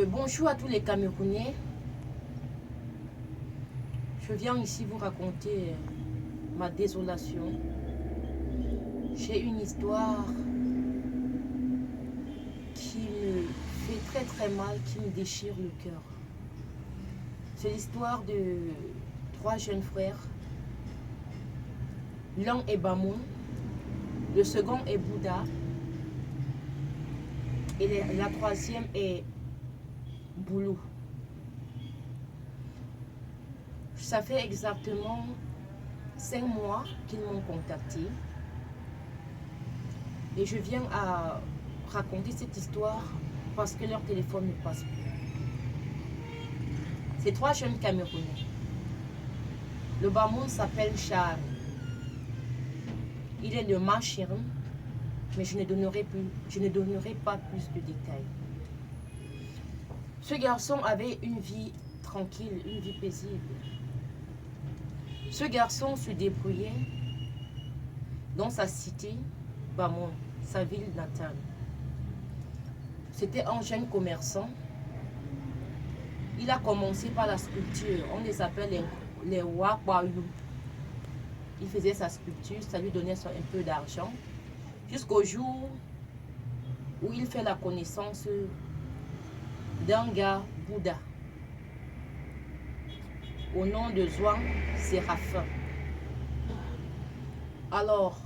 Bonjour à tous les Camerounais. Je viens ici vous raconter ma désolation. J'ai une histoire qui me fait très très mal, qui me déchire le cœur. C'est l'histoire de trois jeunes frères. L'un est Bamoun, le second est Bouddha et la troisième est Boulou. Ça fait exactement 5 mois qu'ils m'ont contacté et je viens à raconter cette histoire parce que leur téléphone ne passe plus. Ces trois jeunes Camerounais. Le Bamoun s'appelle Charles. Il est de Machirin, mais je ne donnerai pas plus de détails. Ce garçon avait une vie tranquille, une vie paisible. Ce garçon se débrouillait dans sa cité, Bamoun, sa ville natale. C'était un jeune commerçant. Il a commencé par la sculpture. On les appelle les Wakbayou. Il faisait sa sculpture, ça lui donnait un peu d'argent. Jusqu'au jour où il fait la connaissance d'un gars Bouddha au nom de Zouang Séraphin. Alors,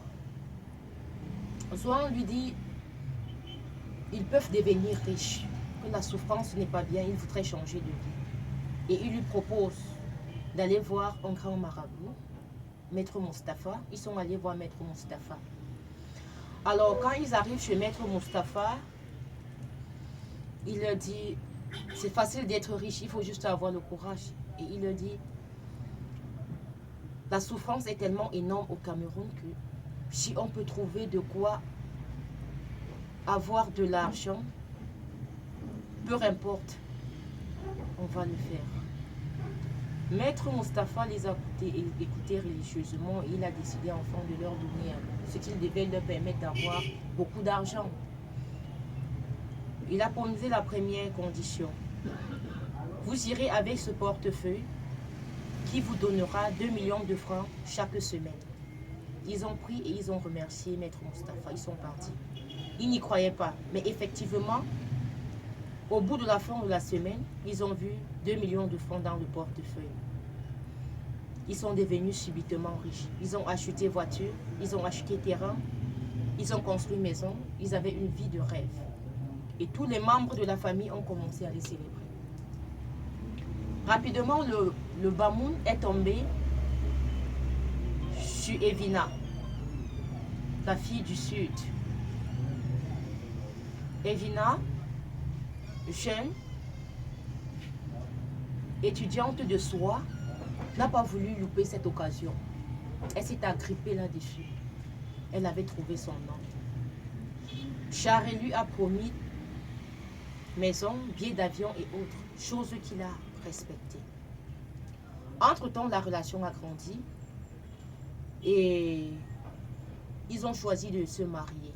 Zouang lui dit, ils peuvent devenir riches, que la souffrance n'est pas bien, il voudrait changer de vie. Et il lui propose d'aller voir un grand marabout, Maître Mustapha. Ils sont allés voir Maître Mustapha. Alors, quand ils arrivent chez Maître Mustapha, il leur dit, c'est facile d'être riche, il faut juste avoir le courage. Et il leur dit, la souffrance est tellement énorme au Cameroun que si on peut trouver de quoi avoir de l'argent, peu importe, on va le faire. Maître Mustapha les a écoutés religieusement et il a décidé enfin de leur donner ce qu'il devait leur permettre d'avoir beaucoup d'argent. Il a posé la première condition. Vous irez avec ce portefeuille qui vous donnera 2 millions de francs chaque semaine. Ils ont pris et ils ont remercié Maître Mustapha. Ils sont partis. Ils n'y croyaient pas. Mais effectivement, au bout de la fin de la semaine, ils ont vu 2 millions de francs dans le portefeuille. Ils sont devenus subitement riches. Ils ont acheté voiture, ils ont acheté terrain, ils ont construit maison, ils avaient une vie de rêve. Et tous les membres de la famille ont commencé à les célébrer. Rapidement, le Bamoun est tombé sur Evina, la fille du Sud. Evina, jeune, étudiante de soie, n'a pas voulu louper cette occasion. Elle s'est agrippée là-dessus. Elle avait trouvé son homme. Charles lui a promis maison, billets d'avion et autres, choses qu'il a respectées. Entre-temps, la relation a grandi et ils ont choisi de se marier.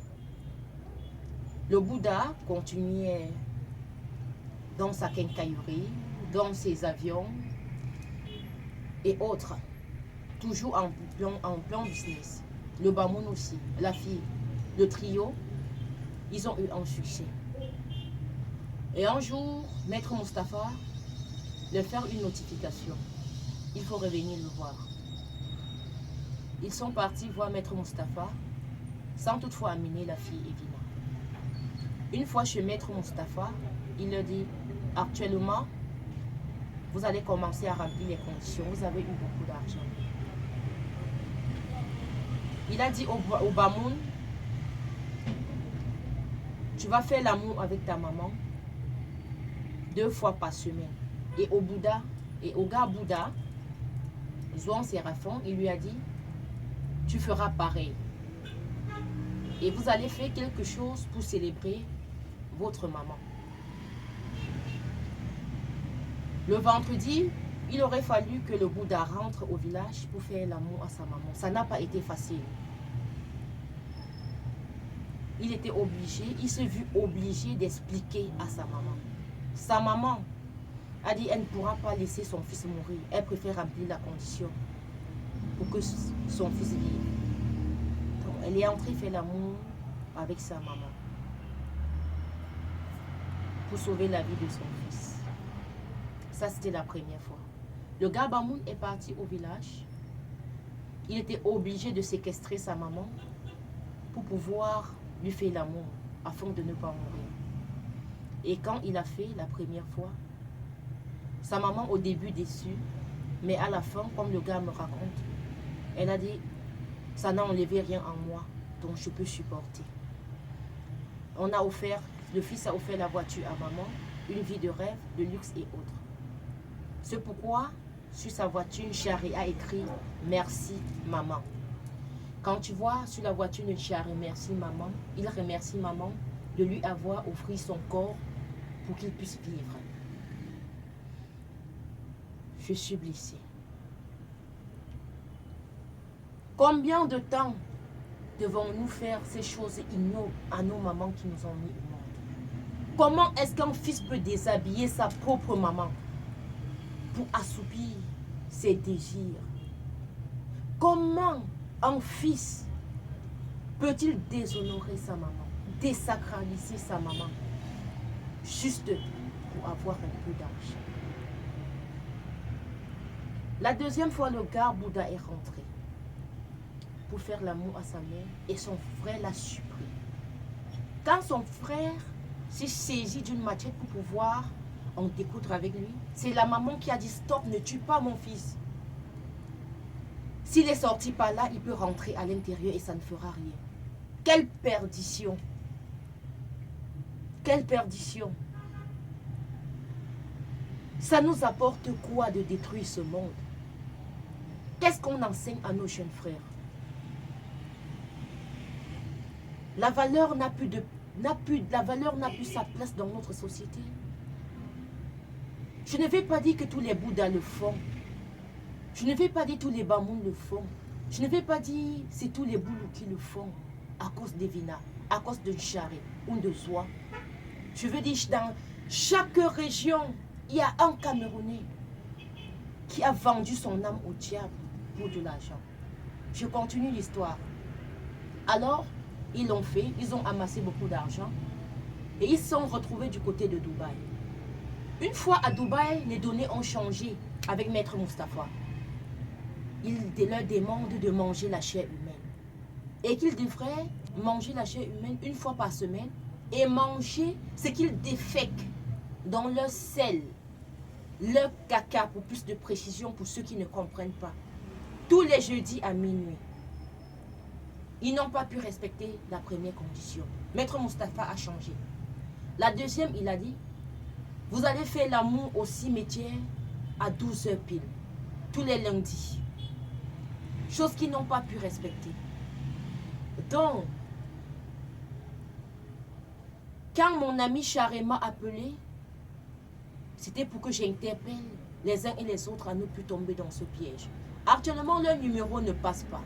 Le Bouddha continuait dans sa quincaillerie, dans ses avions et autres, toujours en plan business. Le Bamoun aussi, la fille, le trio, ils ont eu un succès. Et un jour, Maître Mustapha leur fait une notification. Il faut revenir le voir. Ils sont partis voir Maître Mustapha sans toutefois amener la fille Evina. Une fois chez Maître Mustapha, il leur dit, actuellement, vous allez commencer à remplir les conditions. Vous avez eu beaucoup d'argent. Il a dit au Bamoun, tu vas faire l'amour avec ta maman 2 fois par semaine. Et au Bouddha, et au gars Bouddha, Zouang Séraphin, il lui a dit, tu feras pareil. Et vous allez faire quelque chose pour célébrer votre maman. Le vendredi, il aurait fallu que le Bouddha rentre au village pour faire l'amour à sa maman. Ça n'a pas été facile. Il était obligé, il s'est vu obligé d'expliquer à sa maman. Sa maman a dit qu'elle ne pourra pas laisser son fils mourir. Elle préfère remplir la condition pour que son fils vive. Donc, elle est entrée faire l'amour avec sa maman pour sauver la vie de son fils. Ça, c'était la première fois. Le gars Bamoun est parti au village. Il était obligé de séquestrer sa maman pour pouvoir lui faire l'amour afin de ne pas mourir. Et quand il a fait la première fois, sa maman au début déçue, mais à la fin, comme le gars me raconte, elle a dit, ça n'a enlevé rien en moi, donc je peux supporter. On a offert, le fils a offert la voiture à maman, une vie de rêve, de luxe et autres. C'est pourquoi, sur sa voiture, Chari a écrit « Merci maman ». Quand tu vois sur la voiture de Chari « Merci maman », il remercie maman de lui avoir offert son corps pour qu'il puisse vivre. Je suis blessée. Combien de temps devons-nous faire ces choses ignobles à nos mamans qui nous ont mis au monde? Comment est-ce qu'un fils peut déshabiller sa propre maman pour assoupir ses désirs? Comment un fils peut-il déshonorer sa maman, désacraliser sa maman, juste pour avoir un peu d'argent? La deuxième fois, le gars Bouddha est rentré pour faire l'amour à sa mère et son frère l'a surpris. Quand son frère s'est saisi d'une machette pour pouvoir en découdre avec lui, c'est la maman qui a dit « Stop, ne tue pas mon fils. S'il est sorti par là, il peut rentrer à l'intérieur et ça ne fera rien. » Quelle perdition! Quelle perdition! Ça nous apporte quoi de détruire ce monde? Qu'est-ce qu'on enseigne à nos jeunes frères? La valeur n'a plus sa place dans notre société. Je ne vais pas dire que tous les Bouddhas le font. Je ne vais pas dire que tous les Bamoun le font. Je ne vais pas dire que c'est tous les Boulous qui le font à cause des Vina, à cause de Chari ou de Zoa. Je veux dire, dans chaque région, il y a un Camerounais qui a vendu son âme au diable pour de l'argent. Je continue l'histoire. Alors, ils l'ont fait, ils ont amassé beaucoup d'argent et ils se sont retrouvés du côté de Dubaï. Une fois à Dubaï, les données ont changé avec Maître Mustapha. Il leur demande de manger la chair humaine et qu'ils devraient manger la chair humaine une fois par semaine et manger ce qu'ils défèquent dans leur sel, leur caca, pour plus de précision pour ceux qui ne comprennent pas, tous les jeudis à minuit. Ils n'ont pas pu respecter la première condition. Maître Mustapha a changé. La deuxième, il a dit, vous allez faire l'amour au cimetière à 12h pile, tous les lundis. Chose qu'ils n'ont pas pu respecter. Donc, quand mon ami Charé m'a appelé, c'était pour que j'interpelle les uns et les autres à ne plus tomber dans ce piège. Actuellement, leur numéro ne passe pas.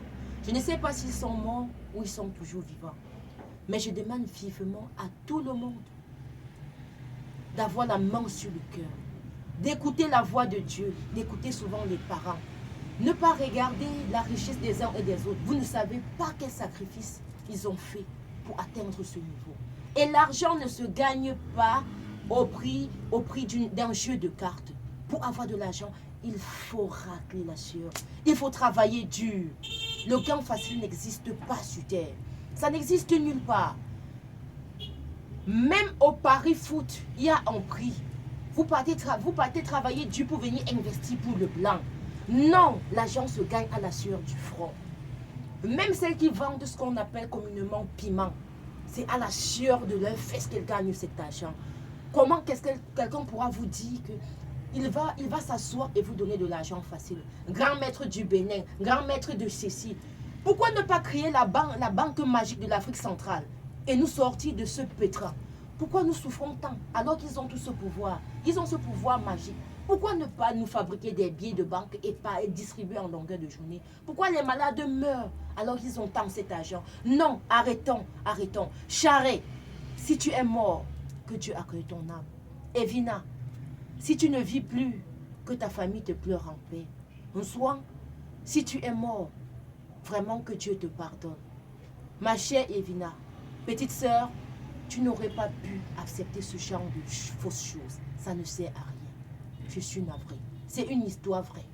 Je ne sais pas s'ils sont morts ou ils sont toujours vivants. Mais je demande vivement à tout le monde d'avoir la main sur le cœur, d'écouter la voix de Dieu, d'écouter souvent les parents. Ne pas regarder la richesse des uns et des autres. Vous ne savez pas quel sacrifice ils ont fait pour atteindre ce niveau. Et l'argent ne se gagne pas au prix d'un jeu de cartes. Pour avoir de l'argent, il faut racler la sueur. Il faut travailler dur. Le gain facile n'existe pas sur terre. Ça n'existe nulle part. Même au Paris Foot, il y a un prix. Vous partez travailler dur pour venir investir pour le blanc. Non, l'argent se gagne à la sueur du front. Même celles qui vendent ce qu'on appelle communément piment, c'est à la sueur de leur fesse qu'elles gagnent cet argent. Comment quelqu'un pourra vous dire que il va s'asseoir et vous donner de l'argent facile? Grand maître du Bénin, grand maître de ceci. Pourquoi ne pas créer la banque magique de l'Afrique centrale et nous sortir de ce pétrin? Pourquoi nous souffrons tant alors qu'ils ont tout ce pouvoir? Ils ont ce pouvoir magique. Pourquoi ne pas nous fabriquer des billets de banque et pas être distribués en longueur de journée? Pourquoi les malades meurent alors qu'ils ont tant cet argent? Non, arrêtons, arrêtons. Charé, si tu es mort, que Dieu accueille ton âme. Evina, si tu ne vis plus, que ta famille te pleure en paix. Soit, si tu es mort, vraiment que Dieu te pardonne. Ma chère Evina, petite sœur, tu n'aurais pas pu accepter ce genre de fausses choses. Ça ne sert à rien. Je suis navrée. C'est une histoire vraie.